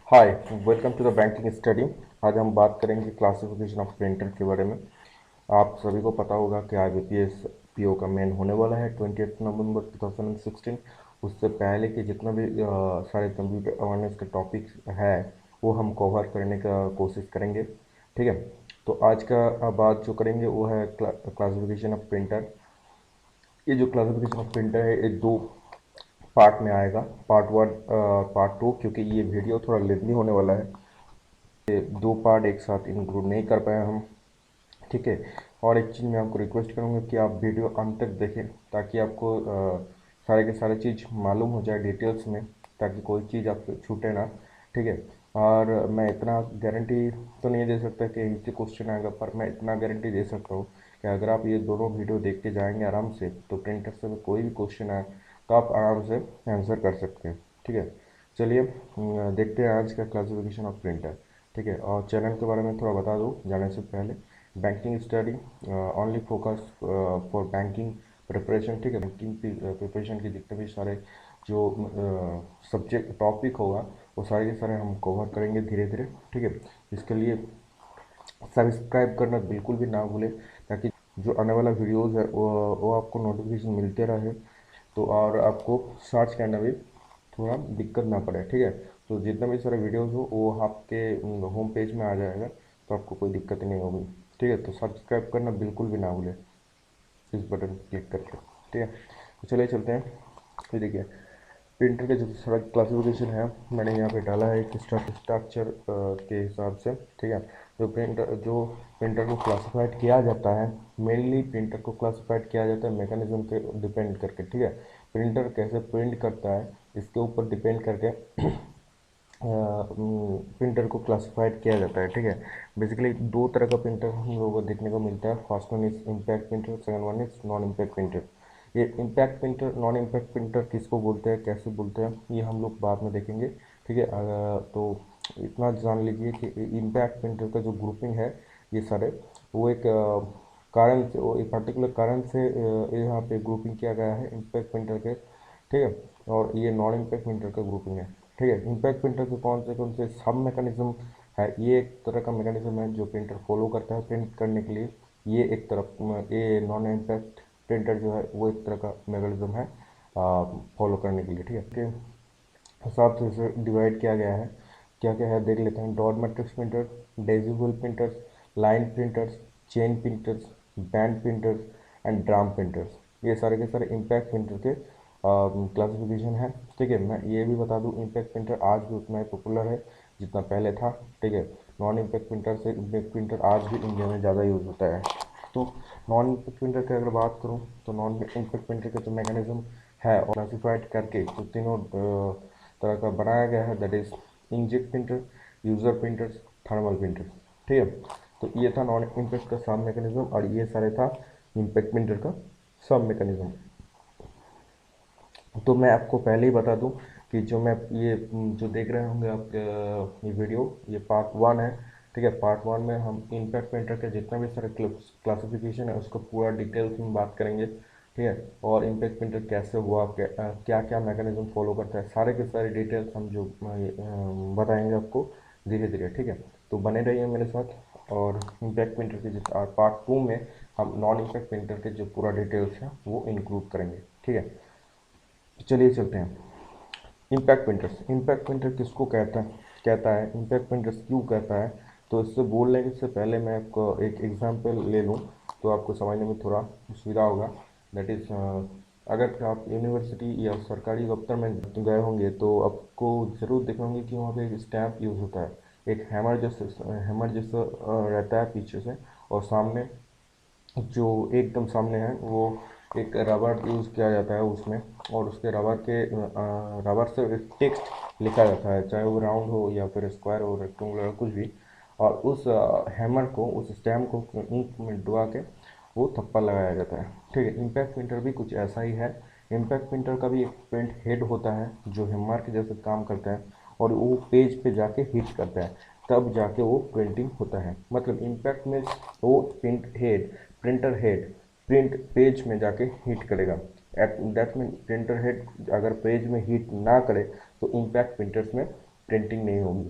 Hi, welcome to the banking study. आज हम बात करेंगे क्लासिफिकेशन ऑफ प्रिंटर के बारे में। आप सभी को पता होगा कि IBPS PO का मेन होने वाला है 28 नवंबर 2016। उससे पहले के जितना भी सारे कंप्यूटर अवेयरनेस के टॉपिक्स है वो हम कवर करने का कोशिश करेंगे। ठीक है, तो आज का बात जो करेंगे वो है क्लासिफिकेशन ऑफ प्रिंटर। ये जो क्लासिफिकेशन ऑफ प्रिंटर है ये दो पार्ट में आएगा, पार्ट वन, पार्ट टू, क्योंकि ये वीडियो थोड़ा लेंथी होने वाला है। ये दो पार्ट एक साथ इंक्लूड नहीं कर पाए हम। ठीक है, और एक चीज़ मैं आपको रिक्वेस्ट करूँगा कि आप वीडियो अंत तक देखें ताकि आपको सारे के सारे चीज़ मालूम हो जाए डिटेल्स में, ताकि कोई चीज़ आपसे छूटे ना। ठीक है, और मैं इतना गारंटी तो नहीं दे सकता कि इनसे क्वेश्चन आएगा, पर मैं इतना गारंटी दे सकता हूँ कि अगर आप ये दोनों वीडियो देख के जाएंगे आराम से तो प्रिंटर से कोई भी क्वेश्चन आए तो आप आराम से आंसर कर सकते हैं। ठीक है, चलिए देखते हैं आज का क्लासिफिकेशन ऑफ प्रिंटर। ठीक है, और चैनल के बारे में थोड़ा बता दूँ जाने से पहले। Banking study only focus for banking preparation. ठीक है, बैंकिंग प्रिपरेशन के जितने भी सारे जो सब्जेक्ट टॉपिक होगा वो सारे के सारे हम कवर करेंगे धीरे धीरे। ठीक है, इसके लिए सब्सक्राइब करना बिल्कुल भी ना भूलें ताकि जो आने वाला वीडियोस है वो आपको नोटिफिकेशन मिलते रहे, तो और आपको सर्च करना भी थोड़ा दिक्कत ना पड़े। ठीक है, तो जितना भी सारे वीडियोस हो वो आपके होम पेज में आ जाएगा, तो आपको कोई दिक्कत नहीं होगी। ठीक है, तो सब्सक्राइब करना बिल्कुल भी ना भूलें इस बटन क्लिक करके। ठीक है, तो चलिए चलते हैं। तो देखिए, प्रिंटर के जो सारा क्लासिफिकेशन है मैंने यहाँ पे डाला है एक स्ट्रक्चर के हिसाब से। ठीक है, जो प्रिंटर को क्लासिफाइड किया जाता है, मेनली प्रिंटर को क्लासिफाइड किया जाता है मैकेनिज्म के डिपेंड करके। ठीक है, प्रिंटर कैसे प्रिंट करता है इसके ऊपर डिपेंड करके प्रिंटर को क्लासिफाइड किया जाता है। ठीक है, बेसिकली दो तरह का प्रिंटर हम लोगों को देखने को मिलता है। First one is impact printer, second one is non impact printer. ये impact printer non impact printer किसको बोलते हैं, कैसे बोलते हैं, ये हम लोग बाद में देखेंगे। ठीक है, तो इतना जान लीजिए कि इम्पैक्ट प्रिंटर का जो ग्रुपिंग है ये सारे वो एक कारण से, वो एक पर्टिकुलर कारण से यहाँ पे ग्रुपिंग किया गया है इम्पैक्ट प्रिंटर के। ठीक है, और ये नॉन इम्पैक्ट प्रिंटर का ग्रुपिंग है। ठीक है, इम्पैक्ट प्रिंटर के कौन से सब मैकेनिज्म है, ये एक तरह का मैकेनिज्म है जो प्रिंटर फॉलो करता है प्रिंट करने के लिए। ये एक तरफ, ये नॉन इम्पैक्ट प्रिंटर जो है वो एक तरह का मैकेनिज्म है फॉलो करने के लिए। ठीक है, के हिसाब से इसे डिवाइड किया गया है। क्या क्या है देख लेते हैं। Dot matrix printer, daisy wheel printers, line printers, chain printers, band printers and drum printers, ये सारे के सारे इम्पैक्ट प्रिंटर के क्लासिफिकेशन है। ठीक है, मैं ये भी बता दूं इम्पैक्ट प्रिंटर आज भी उतना ही पॉपुलर है जितना पहले था। ठीक है, नॉन इम्पैक्ट प्रिंटर से इम्पैक्ट प्रिंटर आज भी इंडिया में ज़्यादा यूज़ होता है। तो नॉन इम्पैक्ट प्रिंटर की अगर बात करूं तो नॉन इम्पैक्ट प्रिंटर का जो मैकेनिज्म है और क्लासिफाइड करके जो तीनों तरह का बनाया गया है, that is inkjet printer, user printers, thermal printers. ठीक है, तो ये था नॉन इम्पैक्ट का सब मैकेनिज्म और ये सारे था इम्पैक्ट प्रिंटर का सब मैकेनिज्म। तो मैं आपको पहले ही बता दूं कि जो मैं ये जो देख रहे होंगे आप ये वीडियो, ये पार्ट वन है। ठीक है, पार्ट वन में हम इम्पैक्ट प्रिंटर के जितना भी सारे क्लासिफिकेशन है उसको पूरा डिटेल्स में बात करेंगे। ठीक है, और इम्पैक्ट प्रिंटर कैसे हुआ, क्या क्या मैकेनिज्म फॉलो करता है, सारे के सारे डिटेल्स हम जो बताएंगे आपको धीरे धीरे। ठीक है, तो बने रहिए मेरे साथ। और इम्पैक्ट प्रिंटर के जिस पार्ट टू में हम नॉन इम्पैक्ट प्रिंटर के जो पूरा डिटेल्स है वो इंक्लूड करेंगे। ठीक है, तो चलिए चलते हैं। इम्पैक्ट प्रिंटर्स, इम्पैक्ट प्रिंटर किसको कहता है इम्पैक्ट प्रिंटर्स क्यों कहता है, तो इससे बोलने से पहले मैं आपको एक एग्जांपल ले लूँ तो आपको समझने में थोड़ा सुविधा होगा। दैट इज़, अगर आप यूनिवर्सिटी या सरकारी दफ्तर में गए होंगे तो आपको ज़रूर देखे होंगे कि वहाँ पे एक स्टैम्प यूज़ होता है। एक हैमर जैसा रहता है पीछे से, और सामने जो एकदम सामने है वो एक रबर यूज़ किया जाता है उसमें, और उसके रबर से एक टेक्स्ट लिखा जाता है, चाहे वो राउंड हो या फिर स्क्वायर हो, रेक्टेंगुलर, कुछ भी। और उस हैमर को, उस स्टैम्प को इंक में डुबा के वो थप्पा लगाया जाता है। ठीक है, इम्पैक्ट प्रिंटर भी कुछ ऐसा ही है। इम्पैक्ट प्रिंटर का भी एक प्रिंट हेड होता है जो हैमर के जैसे काम करता है, और वो पेज पे जाके हिट करता है, तब जाके वो प्रिंटिंग होता है। मतलब इम्पैक्ट में वो प्रिंटर हेड प्रिंट पेज में जाके हिट करेगा। At that mean printer head अगर पेज में हिट ना करे तो इम्पैक्ट प्रिंटर्स में प्रिंटिंग नहीं होगी।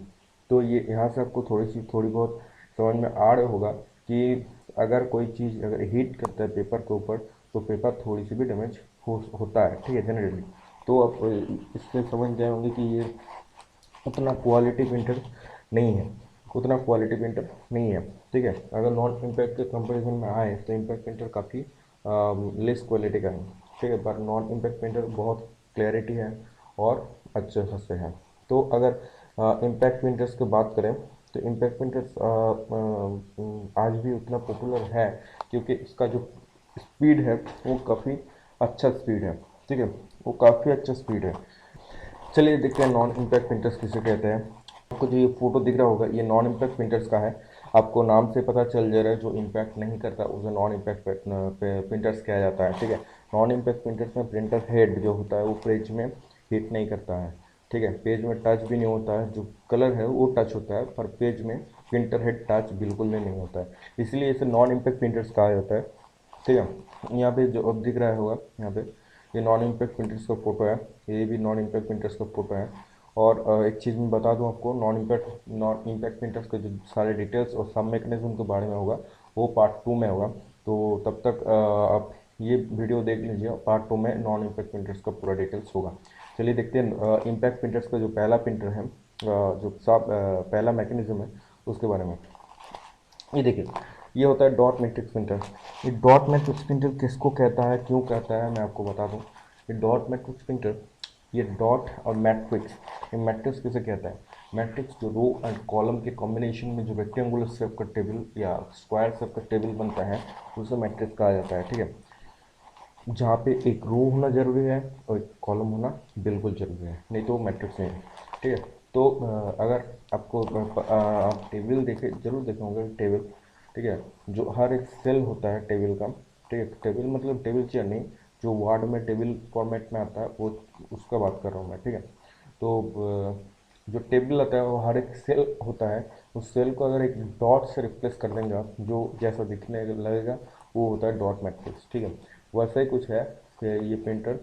तो ये यहाँ से आपको थोड़ी बहुत समझ में आ रहा होगा कि अगर कोई चीज़ अगर हीट करता है पेपर के ऊपर तो पेपर थोड़ी सी भी डैमेज होता है, ठीक है, जनरली। तो आप इससे समझ गए होंगे कि ये उतना क्वालिटी प्रिंटर नहीं है, उतना क्वालिटी प्रिंटर नहीं है, ठीक है। अगर नॉन इम्पैक्ट के कंपैरिजन में आए तो इम्पैक्ट प्रिंटर काफ़ी लेस क्वालिटी का है, ठीक है, पर नॉन इम्पैक्ट प्रिंटर बहुत क्लैरिटी है और अच्छे खासे है। तो अगर इम्पैक्ट प्रिंटर्स की बात करें तो इम्पैक्ट प्रिंटर्स आज भी उतना पॉपुलर है क्योंकि इसका जो स्पीड है वो काफ़ी अच्छा स्पीड है, ठीक है, वो काफ़ी अच्छा स्पीड है। चलिए देखते हैं नॉन इम्पैक्ट प्रिंटर्स किसे कहते हैं। आपको जो ये फोटो दिख रहा होगा ये नॉन इम्पैक्ट प्रिंटर्स का है। आपको नाम से पता चल जा रहा है जो इम्पैक्ट नहीं करता उसे नॉन इम्पैक्ट प्रिंटर्स कहा जाता है, ठीक है। नॉन इम्पैक्ट प्रिंटर्स में प्रिंटर हेड जो होता है वो पेज में हिट नहीं करता है, ठीक है, पेज में टच भी नहीं होता है, जो कलर है वो टच होता है पर पेज में प्रिंटर हेड टच बिल्कुल भी नहीं होता है, इसलिए इसे नॉन इम्पैक्ट प्रिंटर्स कहा जाता है, ठीक है। यहाँ पे जो अब दिख रहा होगा यहाँ पे ये नॉन इम्पैक्ट प्रिंटर्स का फोटो है, ये भी नॉन इम्पैक्ट प्रिंटर्स का फोटो है। और एक चीज़ मैं बता दूं आपको, नॉन इम्पैक्ट प्रिंटर्स के जो सारे डिटेल्स और सब मैकेनिज्म के बारे में होगा वो पार्ट 2 में होगा। तो तब तक आप ये वीडियो देख लीजिए, पार्ट 2 में नॉन इम्पैक्ट प्रिंटर्स का पूरा डिटेल्स होगा। चलिए देखते हैं इम्पैक्ट प्रिंटर्स का जो पहला प्रिंटर है, जो सब पहला मैकेनिज्म है उसके बारे में। ये देखिए, ये होता है डॉट मैट्रिक्स प्रिंटर। ये डॉट मैट्रिक्स प्रिंटर किसको कहता है, क्यों कहता है, मैं आपको बता दूं। ये डॉट मैट्रिक्स प्रिंटर, ये डॉट और मैट्रिक्स, ये मैट्रिक्स किसे कहता है, मैट्रिक्स जो रो एंड कॉलम के कॉम्बिनेशन में जो रेक्टेंगुलर शेप का टेबल या स्क्वायर शेप का टेबल बनता है उसे मैट्रिक्स कहा जाता है, ठीक है। जहाँ पे एक रो होना जरूरी है और एक कॉलम होना बिल्कुल जरूरी है, नहीं तो मैट्रिक्स नहीं है, ठीक है। तो अगर आपको आप टेबल देखे जरूर देखे होंगे टेबल, ठीक है, जो हर एक सेल होता है टेबल का, ठीक है, टेबल मतलब टेबल चेयर नहीं, जो वार्ड में टेबल फॉर्मेट में आता है वो उसका बात कर रहा हूँ मैं, ठीक है। तो जो टेबल आता है वो हर एक सेल होता है, उस सेल को अगर एक डॉट से रिप्लेस कर देंगे आप जो जैसा दिखने लगेगा वो होता है डॉट मैट्रिक्स, ठीक है। वैसा ही कुछ है कि ये प्रिंटर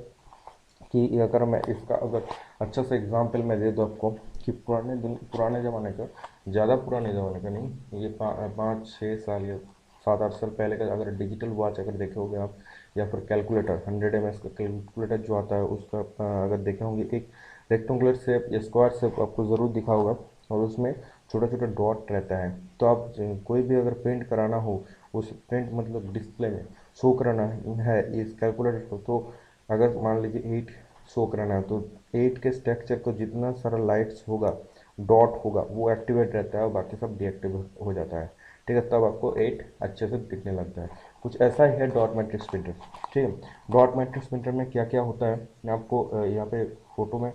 कि अगर मैं इसका अगर अच्छा सा एग्जांपल मैं दे दूँ आपको कि पुराने ज़माने का, ज़्यादा पुराने ज़माने का नहीं, ये 5-6 साल या 7-8 साल पहले का अगर डिजिटल वॉच अगर देखे होंगे आप, या फिर कैलकुलेटर 100 ms का कैलकुलेटर जो आता है उसका अगर देखे होंगे, एक रेक्टेंगुलर शेप या स्क्वायर शेप आपको ज़रूर दिखा होगा और उसमें छोटा छोटा डॉट रहता है। तो आप कोई भी अगर प्रिंट कराना हो, उस प्रिंट मतलब डिस्प्ले में शो कराना है इस कैलकुलेटर को, तो अगर मान लीजिए 8 शो कराना है तो 8 के स्ट्रक्चर को जितना सारा लाइट्स होगा, डॉट होगा, वो एक्टिवेट रहता है और बाकी सब डीएक्टिवेट हो जाता है, ठीक है, तब आपको 8 अच्छे से दिखने लगता है। कुछ ऐसा ही है डॉट मैट्रिक्स प्रिंटर, ठीक है। डॉट मैट्रिक्स प्रिंटर में क्या क्या होता है मैं आपको यहाँ पे फोटो में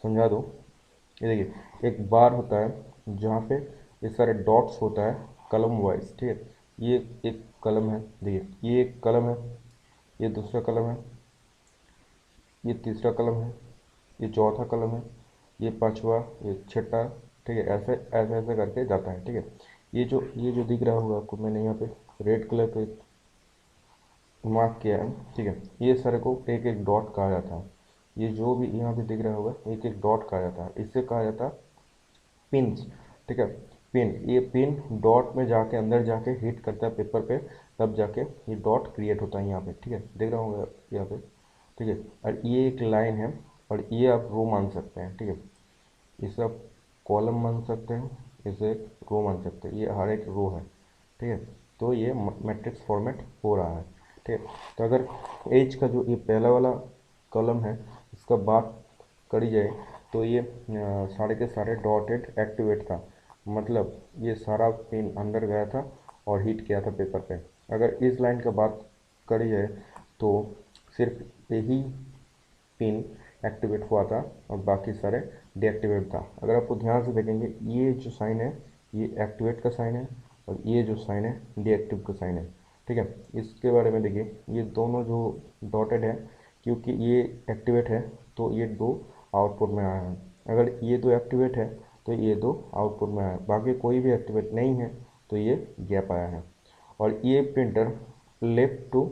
समझा दूँ। ये देखिए एक बार होता है जहाँ पे ये सारे डॉट्स होता है कलम वाइज, ठीक है। ये एक कलम है, देखिए ये एक कलम है, ये दूसरा कलम है, ये तीसरा कलम है, ये चौथा कलम है, ये पांचवा, ये छठा, ठीक है, ऐसे ऐसे ऐसे करके जाता है, ठीक है। ये जो दिख रहा होगा आपको, मैंने यहाँ पे रेड कलर पे मार्क किया है, ठीक है, ये सारे को एक एक डॉट कहा जाता है। ये जो भी यहाँ पे दिख रहा होगा एक एक डॉट कहा जाता है, इससे कहा जाता है पिंस, ठीक है। पिन, ये पिन डॉट में जाके अंदर जाके हिट करता है पेपर पे, तब जाके ये डॉट क्रिएट होता है यहाँ पे, ठीक है, देख रहा होगा यहाँ पे, ठीक है। और ये एक लाइन है और ये आप रो मान सकते हैं, ठीक है, इसे आप कॉलम मान सकते हैं, इसे रो मान सकते हैं, ये हर एक रो है, ठीक है। तो ये मैट्रिक्स फॉर्मेट हो रहा है, ठीक है। तो अगर एज का जो ये पहला वाला कॉलम है इसका बात करी जाए तो ये सारे के सारे डॉटेड एक्टिवेट था, मतलब ये सारा पिन अंदर गया था और हिट किया था पेपर पे। अगर इस लाइन का बात करी जाए तो सिर्फ यही पिन एक्टिवेट हुआ था और बाकी सारे डीएक्टिवेट था। अगर आपको ध्यान से देखेंगे ये जो साइन है ये एक्टिवेट का साइन है और ये जो साइन है डीएक्टिव का साइन है, ठीक है। इसके बारे में देखिए ये दोनों जो डॉटेड है क्योंकि ये एक्टिवेट है तो ये दो आउटपुट में आया है, अगर ये दो एक्टिवेट है तो ये दो आउटपुट में आया है, बाकी कोई भी एक्टिवेट नहीं है तो ये गैप आया है। और ये printer left to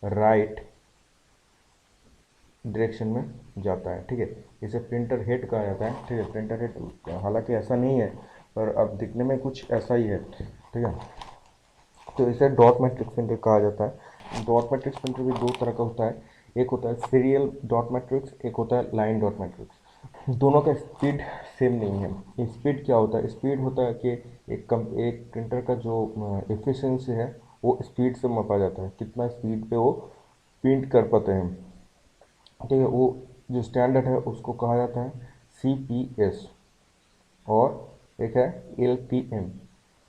right direction में जाता है, ठीक है। इसे प्रिंटर हेड कहा जाता है, ठीक है। प्रिंटर हेड हालांकि ऐसा नहीं है, पर अब दिखने में कुछ ऐसा ही है, ठीक है। तो इसे डॉट मैट्रिक्स प्रिंटर कहा जाता है। डॉट मैट्रिक्स प्रिंटर भी दो तरह का होता है, एक होता है सीरियल डॉट मैट्रिक्स, एक होता है लाइन डॉट मैट्रिक्स। दोनों का स्पीड सेम नहीं है। स्पीड क्या होता है? स्पीड होता है कि एक प्रिंटर का जो एफिशिएंसी है वो स्पीड से मापा जाता है, कितना स्पीड पे वो प्रिंट कर पाते हैं, ठीक है। वो जो स्टैंडर्ड है उसको कहा जाता है CPS, और एक है LPM।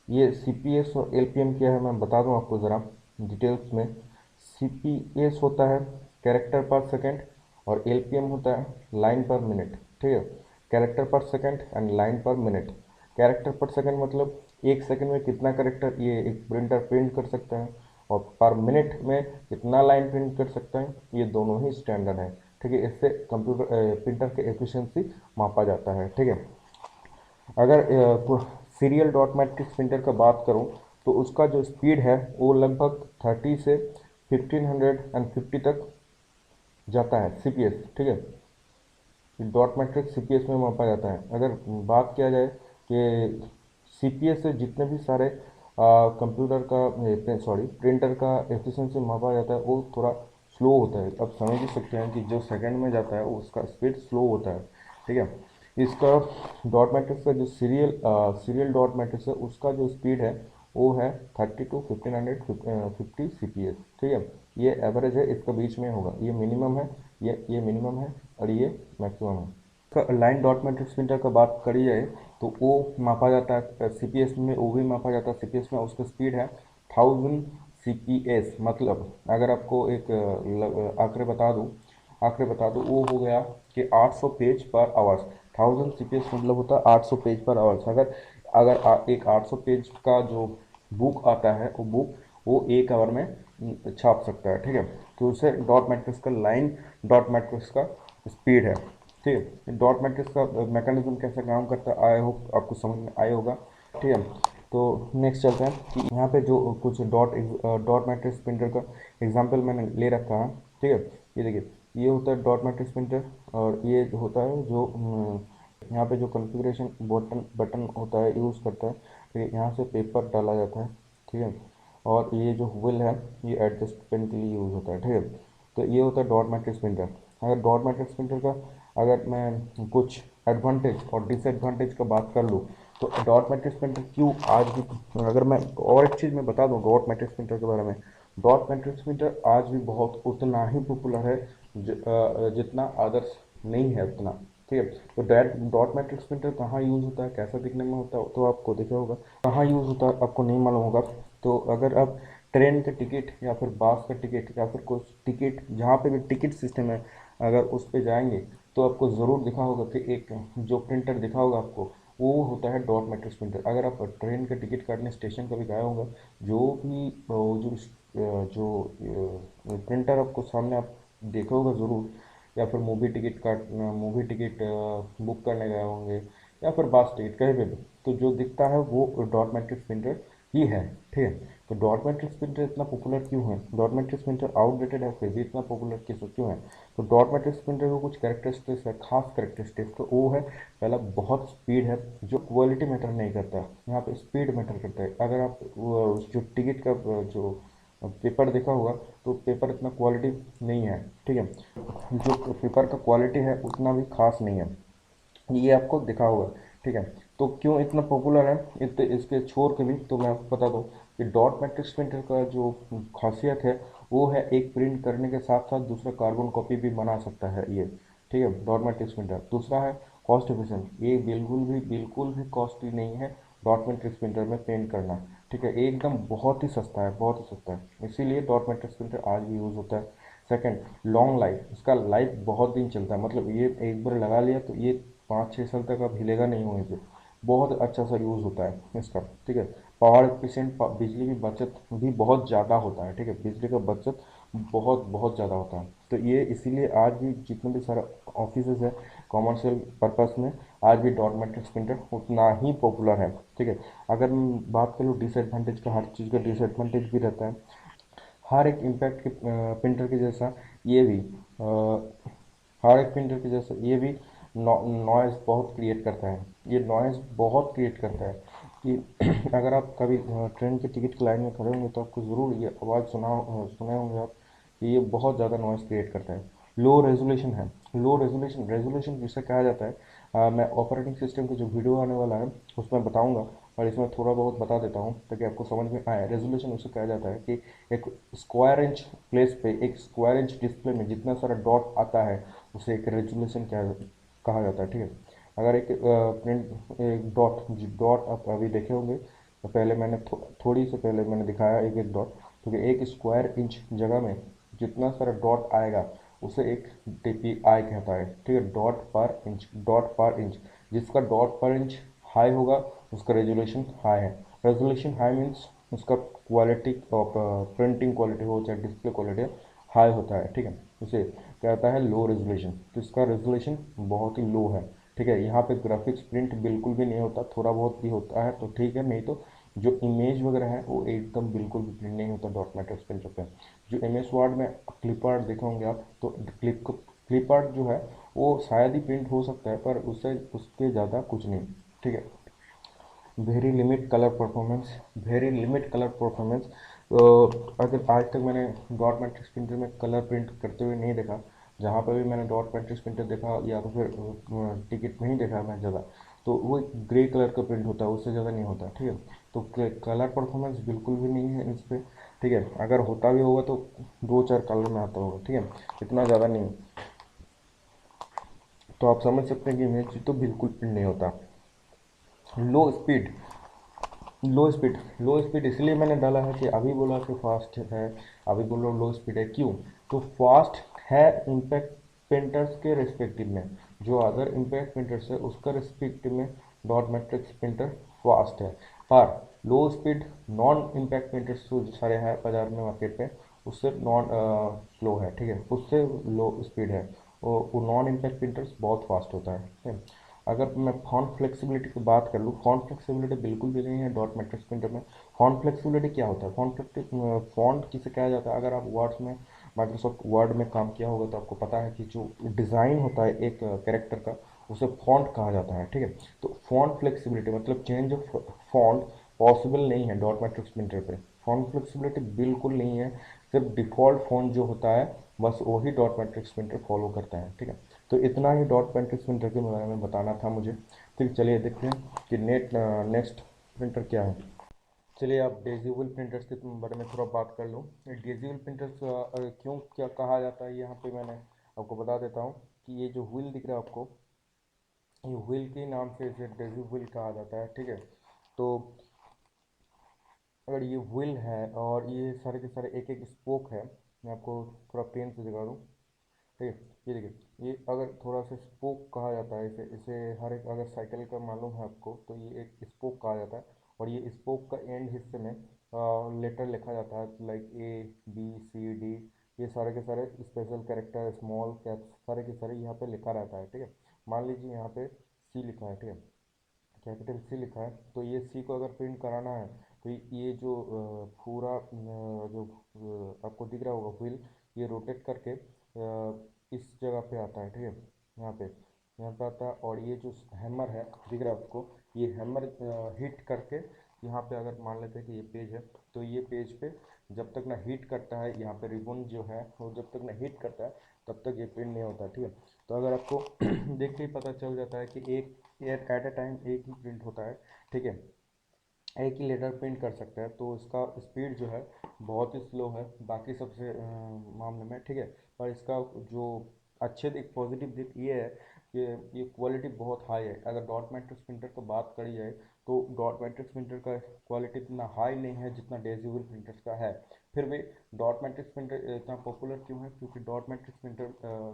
ये CPS और LPM क्या है मैं बता दूं आपको ज़रा डिटेल्स में। CPS होता है कैरेक्टर पर सेकंड, और LPM होता है लाइन पर मिनट, ठीक है। कैरेक्टर पर सेकंड एंड लाइन पर मिनट। कैरेक्टर पर सेकंड मतलब एक सेकंड में कितना कैरेक्टर ये एक प्रिंटर प्रिंट कर सकता है, और पर मिनट में कितना लाइन प्रिंट कर सकता है, ये दोनों ही स्टैंडर्ड है, ठीक है। इससे कंप्यूटर प्रिंटर की एफिशिएंसी मापा जाता है, ठीक है। अगर सीरियल डॉट मैट्रिक्स प्रिंटर का बात करूं तो उसका जो स्पीड है वो लगभग 30 से 1550 तक जाता है, CPS, ठीक है। डॉट मैट्रिक्स CPS में मापा जाता है। अगर बात किया जाए कि CPS से जितने भी सारे कंप्यूटर का सॉरी प्रिंटर का एफिशिएंसी मापा जाता है वो थोड़ा स्लो होता है। अब समझ ही सकते हैं कि जो सेकंड में जाता है उसका स्पीड स्लो होता है, ठीक है। इसका डॉट मैट्रिक्स का जो सीरियल डॉट मैट्रिक्स है उसका जो स्पीड है वो है 30 to 1550 CPS, ठीक है। ये एवरेज है, इसका बीच में होगा, ये मिनिमम है, ये मिनिमम है, और ये मैक्सिमम है। लाइन डॉट मैट्रिक्स प्रिंटर का बात करी जाए तो वो मापा जाता है CPS में, वो भी मापा जाता है CPS में। उसका स्पीड है 1000 CPS। मतलब अगर आपको एक आंकड़े बता दूँ, वो हो गया कि 800 पेज पर आवर्स। 1000 CPS मतलब होता है 800 पेज पर आवर्स। अगर अगर एक 800 पेज का जो बुक आता है वो बुक वो एक आवर में छाप सकता है, ठीक है। तो उसे डॉट मैट्रिक्स का लाइन डॉट मैट्रिक्स का स्पीड है, ठीक है। डॉट मैट्रिक्स का मैकेनिज्म कैसे काम करता है आई होप आपको समझ में आया होगा, ठीक है। तो नेक्स्ट चलते हैं कि यहाँ पे जो कुछ डॉट मैट्रिक्स प्रिंटर का एग्जांपल मैंने ले रखा है, ठीक है। ये देखिए, ये होता है डॉट मैट्रिक्स प्रिंटर, और ये होता है जो यहाँ पे जो कॉन्फ़िगरेशन बटन बटन होता है यूज़ करता है, ठीक है। यहाँ से पेपर डाला जाता है, ठीक है। और ये जो व्हील है ये एडजस्टमेंट के लिए यूज़ होता है, ठीक है। तो ये होता है डॉट मैट्रिक्स प्रिंटर। अगर डॉट मैट्रिक्स प्रिंटर का अगर मैं कुछ एडवांटेज और डिसएडवांटेज का बात कर लूँ तो डॉट मैट्रिक्स प्रिंटर क्यों आज भी, अगर मैं और एक चीज़ मैं बता दूँ डॉट मैट्रिक्स प्रिंटर के बारे में, डॉट मैट्रिक्स प्रिंटर आज भी बहुत उतना ही पॉपुलर है जितना अदर्स नहीं है उतना, ठीक है। तो डॉट मैट्रिक्स प्रिंटर कहाँ यूज़ होता है, कैसा दिखने में होता है तो आपको देखा होगा। कहाँ यूज़ होता है आपको नहीं मालूम होगा। तो अगर आप ट्रेन का टिकट या फिर बस का टिकट या फिर कुछ टिकट जहाँ पे भी टिकट सिस्टम है अगर उस पे जाएंगे तो आपको ज़रूर दिखा होगा कि एक जो प्रिंटर दिखा होगा आपको वो होता है डॉट मैट्रिक्स प्रिंटर। अगर आप ट्रेन का टिकट काटने स्टेशन कभी गए होगा, जो भी जो प्रिंटर आपको सामने आप देखा होगा ज़रूर, या फिर मूवी टिकट बुक करने गए होंगे, या फिर बस टिकट कहीं पे भी, तो जो दिखता है वो डॉट मैट्रिक्स प्रिंटर ही है, ठीक है। तो डॉट मैट्रिक्स प्रिंटर इतना पॉपुलर क्यों है, डॉट मैट्रिक्स प्रिंटर आउटडेटेड है फिर भी इतना पॉपुलर क्यों है? तो डॉट मैट्रिक्स प्रिंटर को कुछ कैरेक्टरिस्टिक्स है, खास कैरेक्टरिस्टिक्स, तो वो है पहला बहुत स्पीड है, जो क्वालिटी मैटर नहीं करता, यहाँ पे स्पीड मैटर करता है। अगर आप जो टिकट का जो पेपर देखा होगा तो पेपर इतना क्वालिटी नहीं है, ठीक है। जो पेपर का क्वालिटी है उतना भी खास नहीं है, ये आपको दिखा होगा, ठीक है। तो क्यों इतना पॉपुलर है इसके छोर के भी तो मैं आपको बता दूं कि डॉट मैट्रिक्स प्रिंटर का जो खासियत है वो है एक प्रिंट करने के साथ साथ दूसरा कार्बन कॉपी भी बना सकता है ये, ठीक है। डॉट मैट्रिक्स प्रिंटर दूसरा है कॉस्ट एफिशिएंट, ये बिल्कुल भी कॉस्टली नहीं है डॉट मैट्रिक्स प्रिंटर में पेंट करना, ठीक है। एकदम बहुत ही सस्ता है, बहुत ही सस्ता है, इसीलिए डॉट मैट्रिक्स प्रिंटर आज भी यूज़ होता है। सेकंड, लॉन्ग लाइफ, इसका लाइफ बहुत दिन चलता है, मतलब ये एक बार लगा लिया तो ये 5-6 साल तक अब हिलेगा नहीं वहीं से। बहुत अच्छा सा यूज़ होता है इसका, ठीक है। पावर एफिशिएंट, बिजली की बचत भी बहुत ज़्यादा होता है, ठीक है। बिजली का बचत बहुत बहुत ज़्यादा होता है, तो ये इसीलिए आज भी जितने भी सारे ऑफिस है कॉमर्शियल पर्पस में आज भी डॉट मैट्रिक्स प्रिंटर उतना ही पॉपुलर है, ठीक है। अगर मैं बात करूँ डिसएडवांटेज का, हर चीज़ का डिसएडवांटेज भी रहता है। हर एक इम्पैक्ट के प्रिंटर के जैसा ये भी हर एक प्रिंटर के जैसा ये भी नॉइज़ बहुत क्रिएट करता है। ये नॉइज़ बहुत क्रिएट करता है कि अगर आप कभी ट्रेन के टिकट की लाइन में खड़े होंगे तो आपको ज़रूर ये आवाज़ सुने होंगे आप कि ये बहुत ज़्यादा नॉइज़ क्रिएट करता है। लो रेजोल्यूशन है। लो रेजोल्यूशन रेजोल्यूशन जिसे कहा जाता है, मैं ऑपरेटिंग सिस्टम की जो वीडियो आने वाला है उसमें बताऊंगा, और इसमें थोड़ा बहुत बता देता हूँ ताकि आपको समझ में आए। रेजोल्यूशन उसे कहा जाता है कि एक स्क्वायर इंच प्लेस पे, एक स्क्वायर इंच डिस्प्ले में जितना सारा डॉट आता है उसे एक रेजोल्यूशन कहा जाता है, ठीक है। अगर एक प्रिंट एक डॉट डॉट आप अभी देखे होंगे, तो पहले मैंने थोड़ी से पहले मैंने दिखाया एक एक डॉट, तो एक स्क्वायर इंच जगह में जितना सारा डॉट आएगा उसे एक DPI कहता है, ठीक है। डॉट पर इंच, डॉट पर इंच। जिसका डॉट पर इंच हाई होगा उसका रेजोल्यूशन हाई है। रेजोल्यूशन हाई मीन्स उसका क्वालिटी ऑफ प्रिंटिंग क्वालिटी हो चाहे डिस्प्ले क्वालिटी हाई होता है, ठीक है। उसे कहता है लो रेजोल्यूशन, तो इसका रेजोल्यूशन बहुत ही लो है, ठीक है। यहाँ पे ग्राफिक्स प्रिंट बिल्कुल भी नहीं होता, थोड़ा बहुत भी होता है तो ठीक है, नहीं तो जो इमेज वगैरह है वो एकदम बिल्कुल भी प्रिंट नहीं होता डॉट मैट्रिक्स प्रिंटर पे। जो MS वर्ड में क्लिप आर्ट देखे होंगे आप, तो क्लिप आर्ट जो है वो शायद ही प्रिंट हो सकता है, पर उससे उसके ज़्यादा कुछ नहीं, ठीक है। Very limit colour performance, very limit colour performance. अगर आज तक मैंने डॉट मैट्रिक्स प्रिंटर में कलर प्रिंट करते हुए नहीं देखा। जहाँ पर भी मैंने डॉट मैट्रिक्स प्रिंटर देखा या तो फिर टिकट में ही देखा मैं ज़्यादा, तो वो ग्रे कलर का प्रिंट होता है, उससे ज़्यादा नहीं होता, ठीक है। तो कलर परफॉर्मेंस बिल्कुल भी नहीं है इस पर, ठीक है। अगर होता भी होगा तो दो चार कलर में आता होगा, ठीक है, इतना ज़्यादा नहीं। तो आप समझ सकते हैं कि इमेज तो बिल्कुल प्रिंट नहीं होता। लो स्पीड, लो स्पीड इसलिए मैंने डाला है कि अभी बोला कि फास्ट है, अभी बोलो लो स्पीड है, क्यों? तो फास्ट है इम्पैक्ट प्रिंटर्स के रिस्पेक्टिव में, जो अदर इम्पैक्ट प्रिंटर्स है उसका रिस्पेक्टिव में डॉट मैट्रिक्स प्रिंटर फास्ट है। पर लो स्पीड नॉन इम्पैक्ट प्रिंटर्स जो सारे हैं बाजार में मार्केट में, उससे नॉन स्लो है, ठीक है, उससे लो स्पीड है। वो नॉन इम्पैक्ट प्रिंटर्स बहुत फास्ट होता है, ठीक है। अगर मैं फॉन्ट फ्लेक्सिबिलिटी की बात कर लूँ, फॉन्ट फ्लेक्सिबिलिटी बिल्कुल भी नहीं है डॉट मैट्रिक्स प्रिंटर में। फॉन्ट फ्लेक्सिबिलिटी क्या होता है? फॉन्ट किसे कहा जाता है? अगर आप वर्ड्स में, माइक्रोसॉफ्ट वर्ड में काम किया होगा तो आपको पता है कि जो डिज़ाइन होता है एक कैरेक्टर का, उसे फॉन्ट कहा जाता है, ठीक है। तो फॉन्ट फ्लेक्सिबिलिटी मतलब चेंज ऑफ फॉन्ट पॉसिबल नहीं है डॉट मैट्रिक्स प्रिंटर पे। फॉन्ट फ्लेक्सिबिलिटी बिल्कुल नहीं है। सिर्फ डिफ़ॉल्ट फॉन्ट जो होता है बस वही डॉट मैट्रिक्स प्रिंटर फॉलो करता है, ठीक है। तो इतना ही डॉट मैट्रिक्स प्रिंटर के बारे में बताना था मुझे। फिर चलिए देखते हैं कि नेक्स्ट प्रिंटर क्या है। चलिए आप डेजिबल प्रिंटर्स के बारे में थोड़ा बात कर लूँ। डेजिबल प्रिंटर्स क्यों क्या कहा जाता है, यहाँ पे मैंने आपको बता देता हूँ कि ये जो व्हील दिख रहा है आपको, ये व्हील के नाम से इसे डेजिबल कहा जाता है, ठीक है। तो अगर ये व्हील है और ये सारे के सारे एक एक स्पोक है, मैं आपको थोड़ा पेन से दिखा दूँ, ठीक है। ये देखिए, ये अगर थोड़ा सा स्पोक कहा जाता है इसे इसे हर एक, अगर साइकिल का मालूम है आपको तो ये एक स्पोक कहा जाता है। और ये स्पोक का एंड हिस्से में लेटर लिखा जाता है, like A B C D। ये सारे के सारे स्पेशल कैरेक्टर, स्मॉल कैप्स, सारे के सारे यहाँ पे लिखा रहता है, ठीक है। मान लीजिए यहाँ पे C लिखा है, ठीक है, कैपिटल C लिखा है, तो ये C को अगर प्रिंट कराना है तो ये जो पूरा जो आपको दिख रहा होगा व्हील, ये रोटेट करके इस जगह पे आता है, ठीक है, यहाँ पे आता है। और ये जो हैमर है दिख रहा है आपको, ये हैमर हिट करके यहाँ पे, अगर मान लेते हैं कि ये पेज है, तो ये पेज पे जब तक ना हिट करता है, यहाँ पे रिबन जो है वो जब तक ना हिट करता है तब तक ये प्रिंट नहीं होता, ठीक है। तो अगर आपको देख के ही पता चल जाता है कि एक एट ए टाइम एक ही प्रिंट होता है, ठीक है, एक ही लेटर प्रिंट कर सकता है, तो इसका स्पीड जो है बहुत ही स्लो है बाकी सबसे मामले में, ठीक है। पर इसका जो अच्छे दिक पॉजिटिव दिक ये है कि ये क्वालिटी बहुत हाई है। अगर डॉट मैट्रिक्स प्रिंटर की बात करी जाए तो डॉट मैट्रिक्स प्रिंटर का क्वालिटी इतना हाई नहीं है जितना डेजिबल प्रिंटर्स का है। फिर भी डॉट मैट्रिक्स प्रिंटर इतना पॉपुलर क्यों है? क्योंकि डॉट मैट्रिक्स प्रिंटर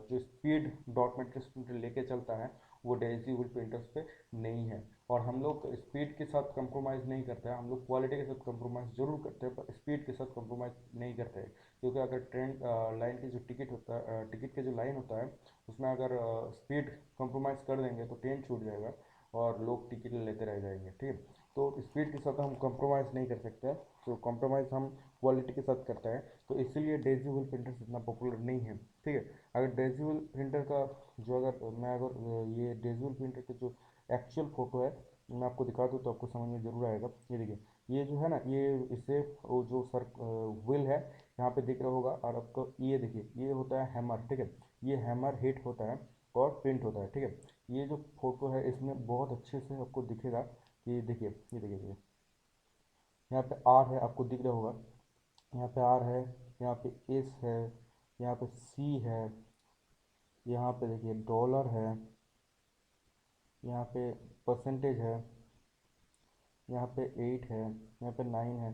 जो स्पीड डॉट मैट्रिक्स प्रिंटर लेके चलता है वो डेजिबल प्रिंटर्स पे नहीं है। और हम लोग स्पीड के साथ कंप्रोमाइज़ नहीं करते हैं, हम लोग क्वालिटी के साथ कंप्रोमाइज़ जरूर करते हैं पर स्पीड के साथ कंप्रोमाइज़ नहीं करते हैं। क्योंकि अगर ट्रेन लाइन की जो टिकट होता है, टिकट का जो लाइन होता है उसमें अगर स्पीड कंप्रोमाइज़ कर देंगे तो ट्रेन छूट जाएगा और लोग टिकट लेते रह जाएंगे, ठीक है। तो स्पीड के साथ हम कंप्रोमाइज़ नहीं कर सकते, तो कंप्रोमाइज़ हम क्वालिटी के साथ करते हैं, तो इसीलिए डेजिबल प्रिंटर्स इतना पॉपुलर नहीं है। ठीक है। अगर डिजिटल प्रिंटर का जो अगर मैं अगर ये डिजिटल प्रिंटर के जो एक्चुअल फ़ोटो है मैं आपको दिखा दूँ तो आपको समझ में ज़रूर आएगा। ये देखिए, ये जो है ना, ये इससे वो जो सर व्हील है यहाँ पे दिख रहा होगा, और आपको ये देखिए ये होता है हैमर, ठीक है। ये हैमर हिट होता है और प्रिंट होता है, ठीक है। ये जो फोटो है इसमें बहुत अच्छे से आपको दिखेगा कि देखिए, ये देखिए, यहाँ पे आर है, आपको दिख रहा होगा, यहाँ पे आर है, यहाँ पे एस है, यहाँ पे सी है, यहाँ पे देखिए डॉलर है, यहाँ पे परसेंटेज है, यहाँ पे 8 है, यहाँ पे 9 है।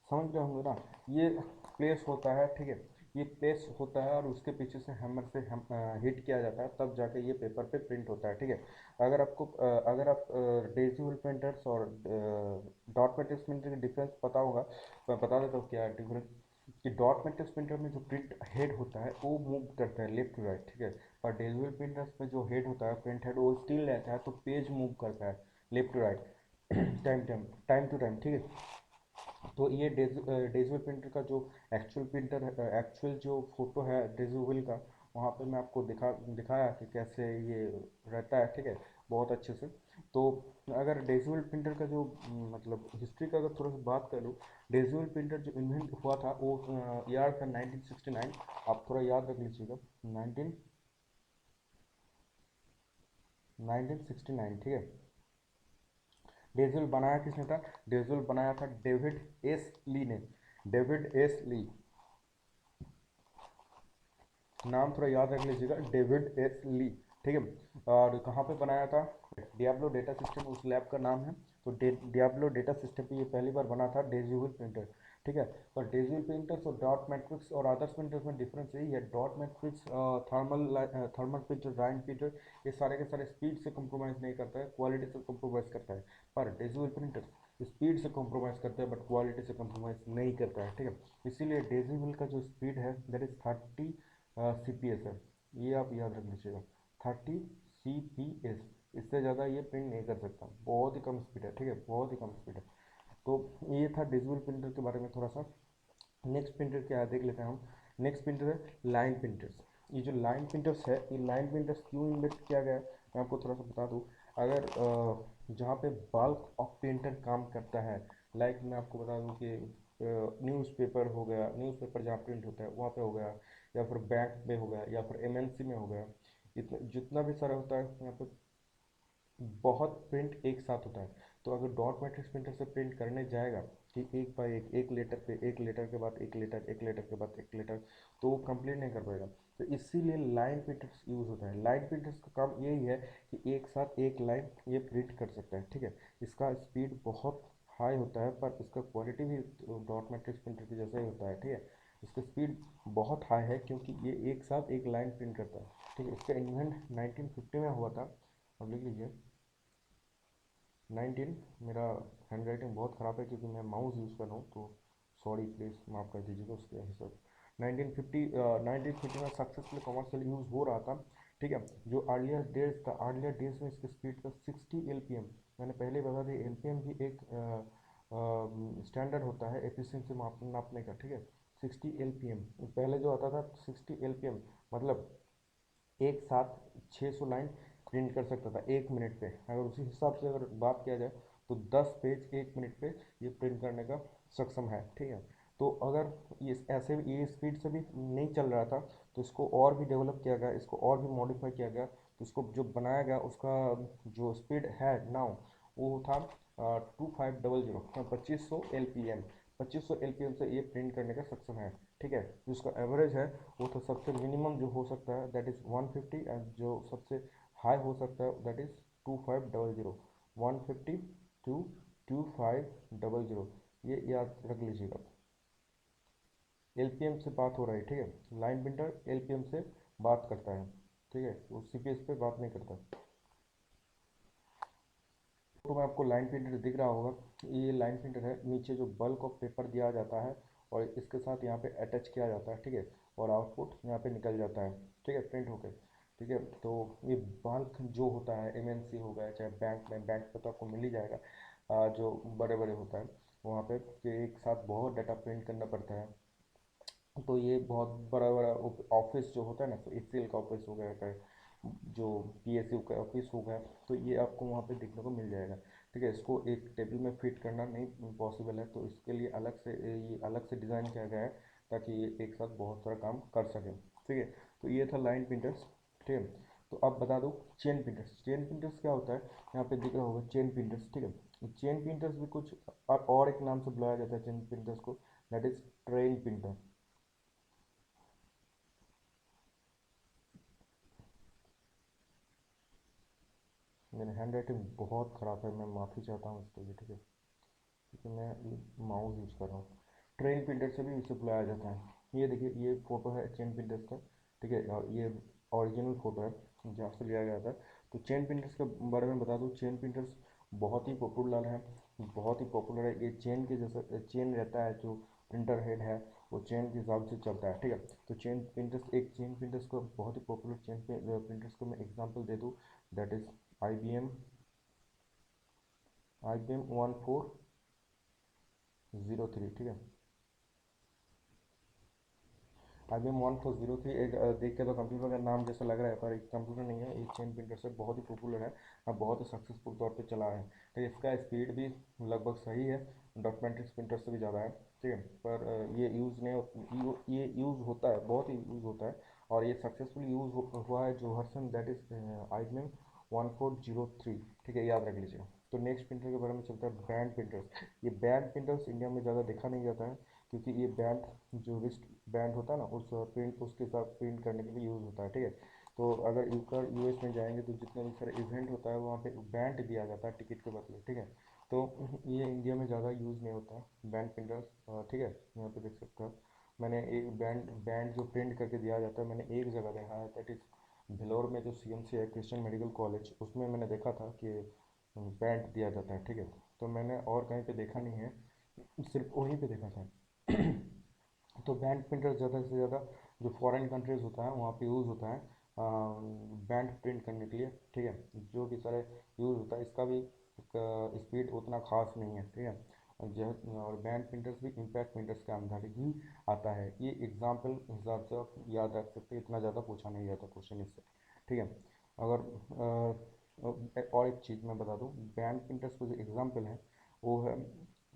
समझ रहे होंगे ना, ये प्लेस होता है, ठीक है। ये प्लेस होता है और उसके पीछे से हैमर से हम हिट किया जाता है, तब जाके ये पेपर पे प्रिंट होता है, ठीक है। अगर आप डिजिटल प्रिंटर्स और डॉट मैट्रिक्स प्रिंटर के डिफरेंस पता होगा तो मैं बता देता हूँ क्या है डिफरेंस। कि डॉट मैट्रिक्स प्रिंटर में जो प्रिंट हेड होता है वो मूव करता है लेफ्ट टू राइट, ठीक है। और डिजिटल प्रिंटर्स में जो हेड होता है प्रिंट हेड वो स्टिल रहता है, तो पेज मूव करता है left to right, time to time, ठीक है। तो ये डिजिटल प्रिंटर का जो एक्चुअल जो फोटो है डिजिटल का, वहाँ पे मैं आपको दिखाया कि कैसे ये रहता है, ठीक है, बहुत अच्छे से। तो अगर डिजिटल प्रिंटर का जो मतलब हिस्ट्री का अगर थोड़ा सा बात कर लूँ, डिजिटल प्रिंटर जो इन्वेंट हुआ था वो ईयर था 1969। आप थोड़ा याद रख लीजिएगा, 1969, ठीक है। डेजुल बनाया किसने था? डेजुल बनाया था डेविड एस ली ने। डेविड एस ली, नाम थोड़ा याद रख लीजिएगा, डेविड एस ली, ठीक है। और कहाँ पे बनाया था? डियाब्लो डेटा सिस्टम उस लैब का नाम है। तो डियाब्लो डेटा सिस्टम पे ये पहली बार बना था डेजिबल प्रिंटर, ठीक है। और डेजिबल प्रिंटर्स और डॉट मैट्रिक्स और अदर्स प्रिंटर्स में डिफरेंस यही है, डॉट मैट्रिक्स थर्मल प्रिंटर, राइन प्रिंटर, ये सारे के सारे स्पीड से कॉम्प्रोमाइज़ नहीं करता है, क्वालिटी से कॉम्प्रोमाइज़ करता है। पर डेजिबल प्रिंटर स्पीड से कॉम्प्रोमाइज़ करता है बट क्वालिटी से कॉम्प्रोमाइज़ नहीं करता है, ठीक है। इसीलिए डेजिबल का जो स्पीड है दैट इज़ 30 CPS है, ये आप याद रख लीजिएगा, 30 CPS। इससे ज़्यादा ये प्रिंट नहीं कर सकता, बहुत ही कम स्पीड है, ठीक है, बहुत ही कम स्पीड है। तो ये था डिजिटल प्रिंटर के बारे में थोड़ा सा। नेक्स्ट प्रिंटर क्या है देख लेते हैं हम। नेक्स्ट प्रिंटर है लाइन प्रिंटर्स। ये जो लाइन प्रिंटर्स है, ये लाइन प्रिंटर्स क्यों इन्वेंट किया गया है मैं आपको थोड़ा सा बता दूँ। अगर जहाँ पे बल्क ऑफ प्रिंटर काम करता है, लाइक मैं आपको बता दूँ कि न्यूज़पेपर हो गया, न्यूज़पेपर जहाँ प्रिंट होता है वहाँ पे हो गया, या फिर बैंक में हो गया, या फिर MNC में हो गया, इतना जितना भी सारा होता है यहाँ पे बहुत प्रिंट एक साथ होता है। तो अगर डॉट मैट्रिक्स प्रिंटर से प्रिंट करने जाएगा कि एक बाय एक लेटर पे, एक लेटर के बाद एक लेटर, एक लेटर के बाद एक लेटर, तो वो कंप्लीट नहीं कर पाएगा। तो इसीलिए लाइन प्रिंटर्स यूज़ होता है। लाइन प्रिंटर्स का काम यही है कि एक साथ एक लाइन ये प्रिंट कर सकता है, ठीक है। इसका स्पीड बहुत हाई होता है, पर इसका क्वालिटी भी डॉट मैट्रिक्स प्रिंटर के जैसा ही होता है, ठीक है। इसका स्पीड बहुत हाई है क्योंकि ये एक साथ एक लाइन प्रिंट करता है, ठीक है। इसका इन्वेंट 1950 में हुआ था। अब लिख लीजिए 19। मेरा हैंड राइटिंग बहुत ख़राब है क्योंकि मैं माउस यूज़ कर रहा हूँ, तो सॉरी, प्लीज़ माफ़ कर दीजिएगा उसके हिसाब। 1950 में सक्सेसफुल कमर्शियल यूज़ हो रहा था, ठीक है। जो अर्लियर डेज में इसकी स्पीड था 60 LPM। मैंने पहले ही बता दिया, LPM भी एक स्टैंडर्ड होता है एफिशिएंसी नापने का, ठीक है। 60 LPM पहले जो आता था, 60 LPM मतलब एक साथ 600 लाइन प्रिंट कर सकता था 1 मिनट पे। अगर उसी हिसाब से अगर बात किया जाए तो 10 पेज 1 मिनट पे ये प्रिंट करने का सक्षम है, ठीक है। तो अगर ये स्पीड से भी नहीं चल रहा था, तो इसको और भी डेवलप किया गया, इसको और भी मॉडिफाई किया गया, तो इसको जो बनाया गया उसका जो स्पीड है नाउ वो था 2500, 2500 LPM। 2500 LPM से ये प्रिंट करने का सक्षम है, ठीक है। जो उसका एवरेज है वो तो सबसे मिनिमम जो हो सकता है दैट इज़ 150, एंड जो सबसे हाई हो सकता है दैट इज़ 2500। 150 टू 2500, ये याद रख लीजिएगा। LPM से बात हो रहा है, ठीक है। लाइन प्रिंटर LPM से बात करता है, ठीक है, वो CPS पे बात नहीं करता। तो में आपको लाइन प्रिंटर दिख रहा होगा, ये लाइन प्रिंटर है। नीचे जो बल्क ऑफ पेपर दिया जाता है और इसके साथ यहाँ पे अटैच किया जाता है, ठीक है। और आउटपुट यहाँ पे निकल जाता है, ठीक है, प्रिंट होके, ठीक है। तो ये बल्क जो होता है MNC हो गया, चाहे बैंक पे तो आपको मिल ही जाएगा, जो बड़े बड़े होता है वहाँ पे कि एक साथ बहुत डाटा प्रिंट करना पड़ता है। तो ये बहुत बड़ा बड़ा ऑफिस जो होता है ना, तो एचसीएल का ऑफिस हो गया है, जो पीएसयू का ऑफिस हो गया, तो ये आपको वहाँ पे देखने को मिल जाएगा। ठीक है, इसको एक टेबल में फिट करना नहीं पॉसिबल है, तो इसके लिए अलग से ये अलग से डिज़ाइन किया गया है, ताकि ये एक साथ बहुत सारा काम कर सके। ठीक है, तो ये था लाइन प्रिंटर्स। ठीक है, तो अब बता दो चेन प्रिंटर्स। चेन प्रिंटर्स क्या होता है, यहाँ पे दिख रहा होगा चेन प्रिंटर्स। ठीक है, चेन प्रिंटर्स भी कुछ और एक नाम से बुलाया जाता है चेन प्रिंटर्स को, दैट इज ट्रेन प्रिंटर। मेरी हैंड राइटिंग बहुत ख़राब है, मैं माफ़ी चाहता हूँ इसके लिए। ठीक है, क्योंकि मैं माउस यूज़ कर रहा हूँ। ट्रेन प्रिंटर से भी इसे बुलाया जाता है। ये देखिए, ये फ़ोटो है चेन प्रिंटर्स का। ठीक है, और ये ओरिजिनल फ़ोटो है जहाँ से लिया गया था। तो चेन प्रिंटर्स के बारे में बता दूँ, चेन प्रिंटर्स बहुत ही पॉपुलर है, बहुत ही पॉपुलर है। ये चेन के जैसा चेन रहता है, जो प्रिंटर हेड है वो चेन के हिसाब से चलता है। ठीक है, तो चेन प्रिंटर्स, एक चेन प्रिंटर्स को बहुत ही पॉपुलर चेन प्रिंटर्स को मैं एग्जांपल दे दूँ, that is I B M 1403। ठीक है, IBM 1403 एक देख के तो कंप्यूटर का नाम जैसा लग रहा है, पर एक कंप्यूटर नहीं है, एक चेन प्रिंटर से बहुत ही पॉपुलर है। अब बहुत ही सक्सेसफुल तौर पे चला है। तो इसका स्पीड भी लगभग सही है, डॉक्यूमेंट्री प्रिंटर से भी ज़्यादा है। ठीक है, पर ये यूज़ नहीं, ये यूज़ होता है, बहुत ही यूज़ होता है, और ये सक्सेसफुल यूज़ हुआ है जो हर्सन, दैट इज़ IBM 1403। ठीक है, याद रख लीजिए। तो नेक्स्ट प्रिंटर के बारे में चलता है बैंड प्रिंटर्स। ये बैंड प्रिंटर्स इंडिया में ज़्यादा देखा नहीं जाता है, क्योंकि ये बैंड, जो रिस्ट बैंड होता है ना, उस प्रिंट उसके साथ प्रिंट करने के लिए यूज़ होता है। ठीक है, तो अगर यूएस में जाएंगे तो जितना भी सारा इवेंट होता है वहाँ पे बैंड दिया जाता है टिकट के बदले। ठीक है, तो ये इंडिया में ज़्यादा यूज़ नहीं होता है बैंड प्रिंटर्स। ठीक है, यहाँ पे देख सकते हो, मैंने एक बैंड बैंड जो प्रिंट करके दिया जाता है, मैंने एक जगह देखा है, दैट इज़ भेलोर में जो सीएमसी है, क्रिश्चियन मेडिकल कॉलेज, उसमें मैंने देखा था कि बैंड दिया जाता है। ठीक है, तो मैंने और कहीं पे देखा नहीं है, सिर्फ वहीं पे देखा था। तो बैंड प्रिंटर ज़्यादा से ज़्यादा जो फॉरेन कंट्रीज़ होता है वहाँ पे यूज़ होता है बैंड प्रिंट करने के लिए। ठीक है, जो भी सारे यूज़ होता है, इसका भी स्पीड उतना खास नहीं है। ठीक है, और बैंड प्रिंटर्स भी इम्पैक्ट प्रिंटर्स के अंदर ही आता है। ये एग्जाम्पल हिसाब से आप याद रख सकते हैं, इतना ज़्यादा पूछा नहीं जाता क्वेश्चन इससे। ठीक है, अगर और एक चीज़ मैं बता दूँ, बैंड प्रिंटर्स के जो एग्जाम्पल हैं वो है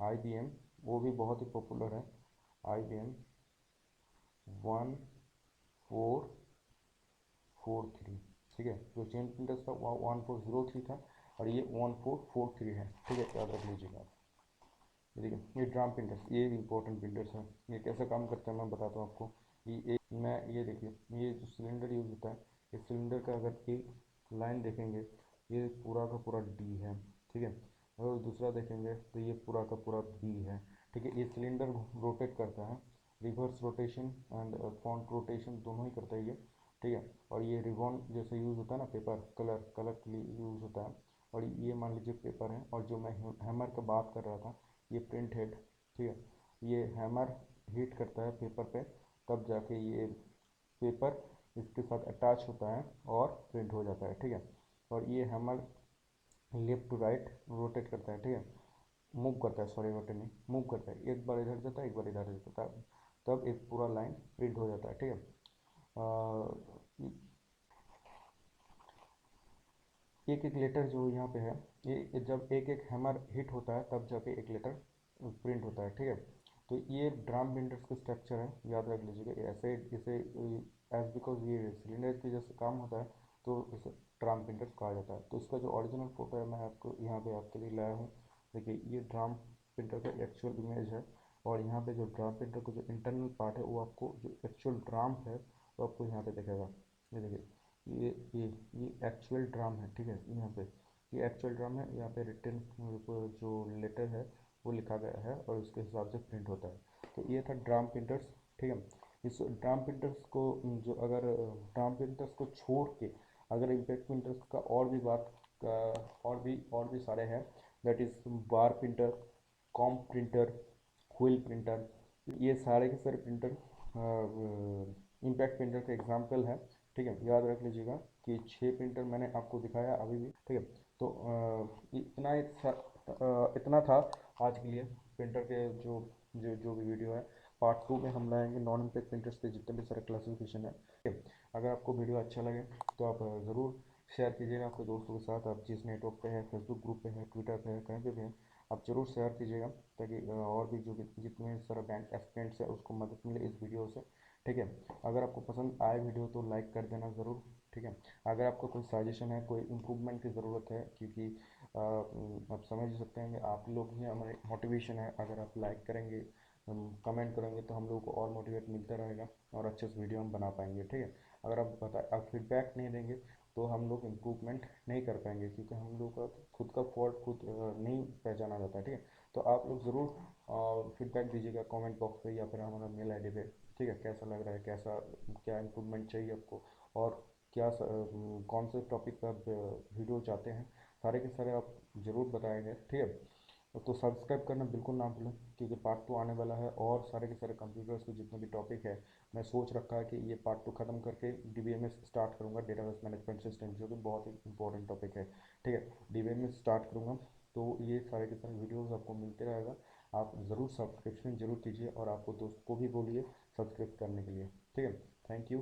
IBM, वो भी बहुत ही पॉपुलर है, IBM 1403। ठीक है, जो चेन प्रिंटर्स था वो 1403 था, और ये 1443 है। ठीक है, याद रख लीजिएगा आप। ये देखिए, ये ड्राम प्रिंटर्स, ये इंपॉर्टेंट प्रिंटर्स हैं। ये कैसे काम करते हैं मैं बताता हूँ आपको। ये देखिए, ये जो सिलेंडर यूज़ होता है, इस सिलेंडर का अगर एक लाइन देखेंगे, ये पूरा का पूरा डी है। ठीक है, अगर दूसरा देखेंगे तो ये पूरा का पूरा बी है। ठीक है, ये सिलेंडर रोटेट करता है, reverse rotation and front rotation दोनों ही करता है ये। ठीक है, और ये रिबॉन जैसे यूज़ होता है ना, पेपर कलर कलर के लिए यूज़ होता है। और ये मान लीजिए पेपर है, और जो मैं हैमर का बात कर रहा था, ये प्रिंट हेड। ठीक है, ये हैमर हीट करता है पेपर पे, तब जाके ये पेपर इसके साथ अटैच होता है और प्रिंट हो जाता है। ठीक है, और ये hammer left to right rotate करता है। ठीक है, मूव करता है, सॉरी रोटेट नहीं, मूव करता है, एक बार इधर जाता है, एक बार इधर जाता है, तब एक पूरा लाइन प्रिंट हो जाता है। ठीक है, एक एक लेटर जो यहाँ पे है, ये जब एक एक हैमर हिट होता है तब जाके एक लेटर प्रिंट होता है। ठीक है, तो ये ड्राम प्रिंटर्स का स्ट्रक्चर है, याद रख लीजिएगा। ऐसे इसे एज बिकॉज ये सिलेंडर के जैसे काम होता है, तो इसे ड्राम प्रिंटर्स कहा जाता है। तो इसका जो ओरिजिनल फोटो है मैं आपको यहाँ पे आपके लिए लाया हूँ। देखिए, ये ड्राम प्रिंटर का एक्चुअल इमेज है, और यहाँ पे जो ड्राम प्रिंटर का जो इंटरनल पार्ट है वो आपको, जो एक्चुअल ड्राम है वो आपको यहाँ पे दिखेगा। ये देखिए, ये ये ये एक्चुअल ड्राम है। ठीक है, यहाँ पे ये एक्चुअल ड्राम है, यहाँ पे रिटर्न जो लेटर है वो लिखा गया है, और उसके हिसाब से प्रिंट होता है। तो ये था ड्राम प्रिंटर्स। ठीक है, इस ड्राम प्रिंटर्स को, जो अगर ड्राम प्रिंटर्स को छोड़ के अगर इम्पैक्ट प्रिंटर्स का और भी बात और भी सारे हैं, that is bar printer, com printer, wheel printer, ये सारे के सारे प्रिंटर इम्पैक्ट प्रिंटर के एग्जाम्पल है। ठीक है, याद रख लीजिएगा कि 6 प्रिंटर मैंने आपको दिखाया अभी भी। ठीक है, तो इतना था आज के लिए प्रिंटर के जो जो जो भी वीडियो है। पार्ट 2 में हम लाएंगे नॉन इम्पैक्ट प्रिंटर्स के जितने भी सारे क्लासिफिकेशन है, ठीक है। अगर आपको वीडियो अच्छा लगे तो आप ज़रूर शेयर कीजिएगा अपने दोस्तों के साथ। आप जिस नेटवर्क पे है, फेसबुक ग्रुप पे है, ट्विटर पे है, कहीं पे भी है, आप ज़रूर शेयर कीजिएगा, ताकि और भी जो भी जितने सारा बैंक एस्पिरेंट्स है उसको मदद मिले इस वीडियो से, ठीक है। अगर आपको पसंद आए वीडियो तो लाइक कर देना ज़रूर, ठीक है। अगर आपको कोई सजेशन है, कोई इम्प्रूवमेंट की ज़रूरत है, क्योंकि आप समझ ही सकते हैं कि आप लोग ही हमारे मोटिवेशन है। अगर आप लाइक करेंगे, कमेंट करेंगे तो हम लोग को और मोटिवेट मिलता रहेगा और अच्छे से वीडियो हम बना पाएंगे, ठीक है। अगर आप फीडबैक नहीं देंगे तो हम लोग इम्प्रूवमेंट नहीं कर पाएंगे, क्योंकि हम लोग का खुद का फॉल्ट खुद नहीं पहचाना जाता है, ठीक है। तो आप लोग ज़रूर फीडबैक दीजिएगा कमेंट बॉक्स पे या फिर हमारा मेल आईडी पे, ठीक है। कैसा लग रहा है, कैसा क्या इम्प्रूवमेंट चाहिए आपको, और क्या कौन से टॉपिक पर वीडियो चाहते हैं, सारे के सारे आप ज़रूर बताएंगे, ठीक है। तो सब्सक्राइब करना बिल्कुल ना भूलें, क्योंकि पार्ट 2 आने वाला है और सारे के सारे कंप्यूटर्स के जितने भी टॉपिक है, मैं सोच रखा है कि ये पार्ट 2 ख़त्म करके डीबीएमएस स्टार्ट करूँगा, डेटाबेस मैनेजमेंट सिस्टम, जो कि बहुत ही इंपॉर्टेंट टॉपिक है, ठीक है। डीबीएमएस स्टार्ट करूँगा तो ये सारे के सारे वीडियोस आपको मिलते रहेगा। आप ज़रूर सब्सक्रिप्शन जरूर कीजिए और आपको दोस्त को भी बोलिए सब्सक्राइब करने के लिए, ठीक है। Thank you.